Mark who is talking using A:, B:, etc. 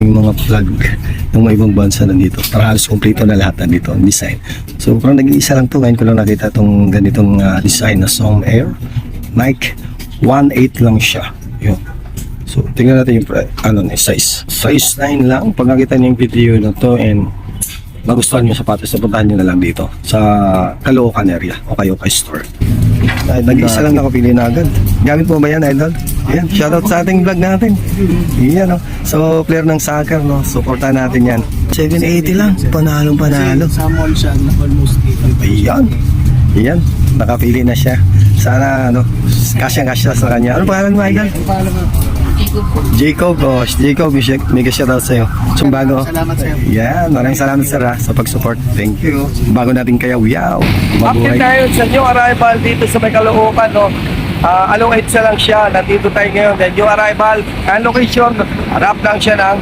A: Yung mga flag ng mga ibang bansa nandito. Para halos kompleto na lahat nandito ang design. So parang nag-iisa lang to. Ngayon ko lang nakita itong ganitong design na Som Air Nike 1.8 lang siya. Yun. So tingnan natin yung size. Size 9 lang. Pag nakita niyo yung video na to and magustuhan niyo sapatos, puntahan niyo na lang dito sa Caloocan area o Kayoka Store. Nag-isa lang nakapili na agad. Gamit mo ba yan, Idol? Yan, shoutout sa ating vlog natin. Yan, no? So, player ng soccer, no? Supportan natin yan. 780 lang, panalo.
B: Sa mall siya, almost 8.
A: Ayan. Yan, nakapili na siya. Sana, kasyang-kasya sa kanya. Ano pangalan mo, Idol? Jacob. Oh, Jacob, may shoutout sa'yo. Sumbago.
B: Salamat sa'yo.
A: Yan, maraming salamat sir sa pag-support. Thank you. Bago natin kaya, wow.
C: Update tayo sa new arrival dito sa may Caloocan, no? Along 8 lang siya, nandito tayo ngayon. Then yung arrival, ang location, harap lang siya ng